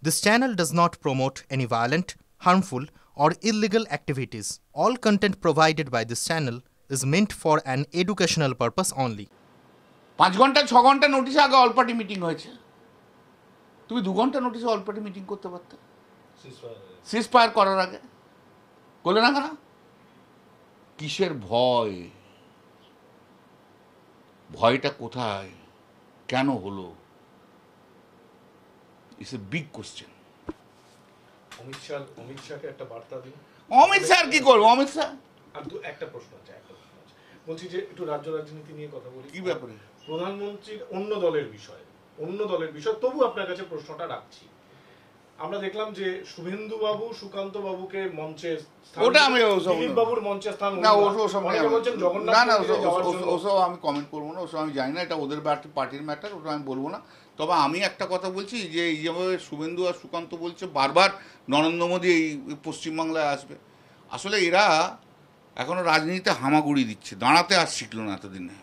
This channel does not promote any violent, harmful, or illegal activities. All content provided by this channel is meant for an educational purpose only. 5 ঘন্টা 6 ঘন্টা নোটিশে আগে all party meeting হয়েছে, তুমি 2 ঘন্টা নোটিশে all party meeting করতে পারতে সিজ ফায়ার করার আগে, করলে না কেন? কিসের ভয়? ভয়টা কোথায়, কেন হলো? It's a big question. Amit শাহকে একটা বার্তা দিন। অমিত শাহ কি করবো? অমিত শাহ আর একটা প্রশ্ন আছে বলছি যে একটু রাজ্য রাজনীতি নিয়ে কথা বলি। কি ব্যাপারে? প্রধানমন্ত্রীর অন্য দলের বিষয় তবু আপনার কাছে প্রশ্নটা রাখছি। আমরা দেখলাম যে শুভেন্দু বাবু সুকান্ত বাবুকে মঞ্চে ওটা আমি দিলীপ বাবুর মঞ্চে স্থান না, ওসব জগন্নাথ না, ওসব আমি কমেন্ট করবো না, ওসব আমি জানি না, এটা ওদের পার্টির ম্যাটার, ওটা আমি বলবো না। তবে আমি একটা কথা বলছি যে এই যেভাবে শুভেন্দু আর সুকান্ত বলছে বারবার নরেন্দ্র মোদী এই পশ্চিমবাংলায় আসবে, আসলে এরা এখনো রাজনীতিতে হামাগুড়ি দিচ্ছে, দাঁড়াতে আর শিখলো না এতদিনে।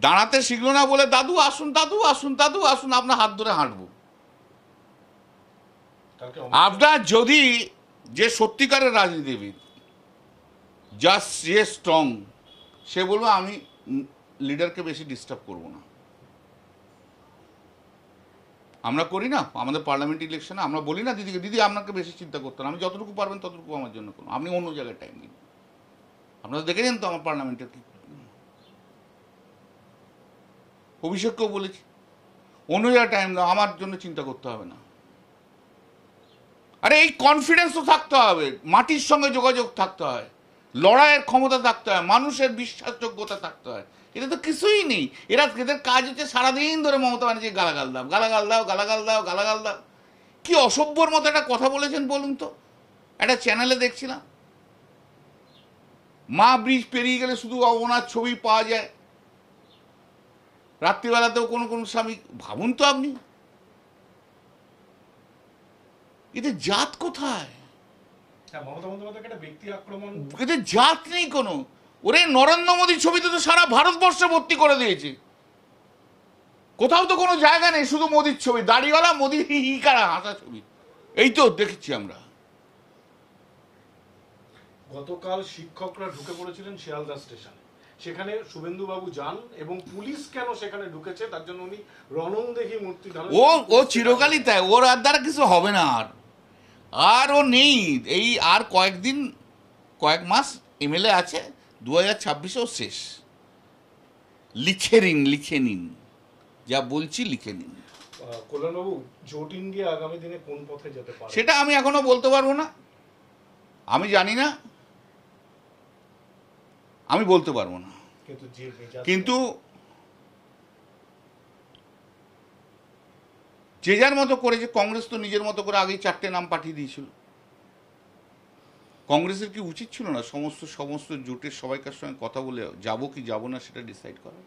দাঁড়াতে শিখলো না বলে দাদু আসুন, দাদু আসুন, দাদু আসুন, আপনার হাত ধরে হাঁটবো। আপনার যদি যে সত্যিকারের রাজনীতিবিদ, জাস্ট যে স্ট্রং, সে বলবো আমি লিডারকে বেশি ডিস্টার্ব করবো না। আমরা করি না আমাদের পার্লামেন্ট ইলেকশনে, আমরা বলি না দিদিকে, দিদি আপনাকে বেশি চিন্তা করতে না, আমি যতটুকু পারবেন ততটুকু আমার জন্য করুন, আপনি অন্য জায়গায় টাইম দিন। আপনারা দেখেছেন তো আমার পার্লামেন্টের কি, অভিষেককেও বলেছি অন্য জায়গায় টাইম দাও, আমার জন্য চিন্তা করতে হবে না। আরে এই কনফিডেন্স তো থাকতে হবে, মাটির সঙ্গে যোগাযোগ থাকতে হয়, লড়াইয়ের ক্ষমতা থাকতে হয়, মানুষের বিশ্বাসযোগ্যতা থাকতে হয়। এটা তো কিছুই নেই। এদের কাজ হচ্ছে সারাদিন ধরে মমতা ব্যানার্জি গালাগাল দাও, গালাগাল দাও, গালাগাল দাও, গালাগাল দাও। কি অসভ্যর মতো একটা কথা বলেছেন বলুন তো? একটা চ্যানেলে দেখছিলাম, মা ব্রিজ পেরিয়ে গেলে শুধু ওনার ছবি পাওয়া যায়, রাত্রিবেলাতেও কোনো কোনো স্বামী। ভাবুন তো আপনি, এদের জাত কোথায়? এদের জাত নেই কোনো। ওরে নরেন্দ্র মোদীর ছবিতে তো সারা ভারতবর্ষ ভর্তি করে দিয়েছে, কোথাও তো কোনো জায়গা নেই, শুধু মোদীর ছবি, দাড়িওয়ালা মোদী হি হি কারা হাসা ছবি, এই তো দেখেছি আমরা। গতকাল শিক্ষকরা ঢুকে পড়েছিলেন শিয়ালদা স্টেশনে, সেখানে শুভেন্দু বাবু যান এবং পুলিশ কেন সেখানে ঢুকেছে তার জন্য উনি রণংদেহী মূর্তি ধারণ। ও চিরকালই তাই, ওর আর দ্বারা কিছু হবে না, আর ও নেই। এই আর কয়েক মাস এমএলএ আছে, 2026-এও শেষ। লিখে নিন, যা বলছি লিখে নিন। কল্যাণবাবু, জোট ইন্ডিয়া আগামী দিনে কোন পথে যেতে পারে সেটা আমি এখনো বলতে পারবো না, আমি জানি না, আমি বলতে পারবো না। কিন্তু যে যার মতো করেছে, কংগ্রেস তো নিজের মতো করে আগেই 4টে নাম পাঠিয়ে দিয়েছিল। কংগ্রেসের কি উচিত ছিল না সমস্ত জোটের সবাইকার সঙ্গে কথা বলে যাবো কি যাবো না সেটা ডিসাইড করা?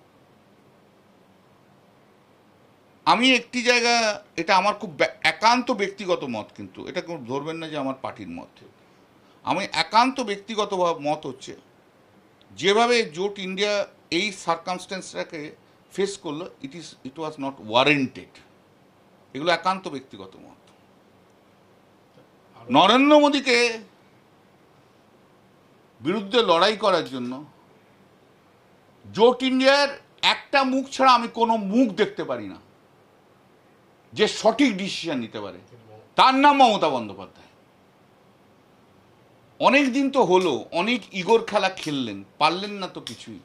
আমি একটি জায়গা, এটা আমার খুব একান্ত ব্যক্তিগত মত, কিন্তু এটা কেউ ধরবেন না যে আমার পার্টির মত, আমি একান্ত ব্যক্তিগত মত হচ্ছে, যেভাবে জোট ইন্ডিয়া এই সার্কামস্টেন্সটাকে ফেস করলো, ইট ওয়াজ নট ওয়ারেন্টেড। এগুলো একান্ত ব্যক্তিগত মত। নরেন্দ্র মোদীকে বিরুদ্ধে লড়াই করার জন্য জোট ইন্ডিয়ার একটা মুখ ছাড়া আমি কোনো মুখ দেখতে পারি না যে সঠিক ডিসিশন নিতে পারে, তার নাম মমতা বন্দ্যোপাধ্যায়। অনেক দিন তো হলো, অনেক ইগোর খেলা খেললেন, পারলেন না তো কিছুই।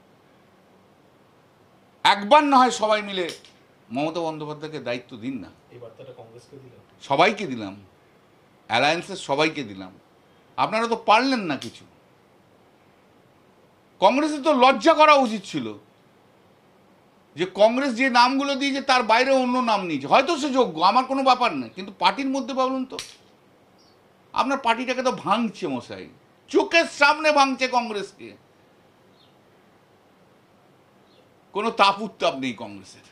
একবার না হয় সবাই মিলে মমতা বন্দ্যোপাধ্যায়কে দায়িত্ব দিন না। সবাইকে দিলাম, অ্যালায়েন্সের সবাইকে দিলাম, আপনারা তো পারলেন না কিছু। কংগ্রেসের তো লজ্জা করা উচিত ছিল যে কংগ্রেস যে নামগুলো দিয়েছে তার বাইরে অন্য নাম নিয়েছে, হয়তো সে যোগ্য, আমার কোনো ব্যাপার নেই, কিন্তু পার্টির মধ্যে বলুন তো, আপনার পার্টিটাকে তো ভাঙছে মশাই, চোখের সামনে ভাঙছে কংগ্রেসকে, কোনো তাপ উত্তাপ নেই কংগ্রেসের।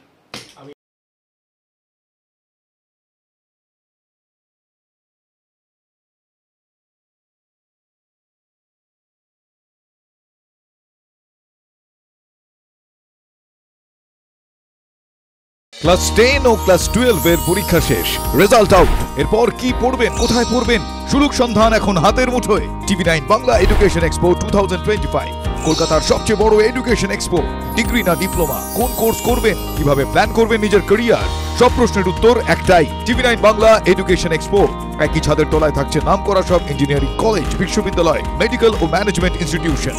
ক্লাস 10 ও ক্লাস 12 এর পরীক্ষা শেষ, রেজাল্ট আউট। এরপর কি পড়বেন, কোথায় পড়বেন, সুলুক সন্ধান এখন হাতের মুঠোয়। TV9 বাংলা এডুকেশন এক্সপো 2025, কলকাতার সবচেয়ে বড় এডুকেশন এক্সপো। ডিগ্রি না ডিপ্লোমা, কোন কোর্স করবেন, কিভাবে প্ল্যান করবেন নিজের ক্যারিয়ার, সব প্রশ্নের উত্তর একটাই। TV9 Bangla education expo. একই ছাদের তলায় থাকছে নামকরা সব ইঞ্জিনিয়ারিং কলেজ, বিশ্ববিদ্যালয়, মেডিকেল ও management institution.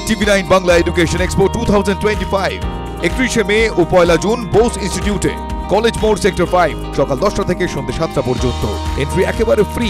TV9 Bangla education expo 2025, 31 May ও 1 জুন বোস ইনস্টিটিউটে, কলেজ মোড়, সেক্টর 5, সকাল 10টা থেকে সন্ধ্যে 7টা পর্যন্ত। এন্ট্রি একেবারে ফ্রি।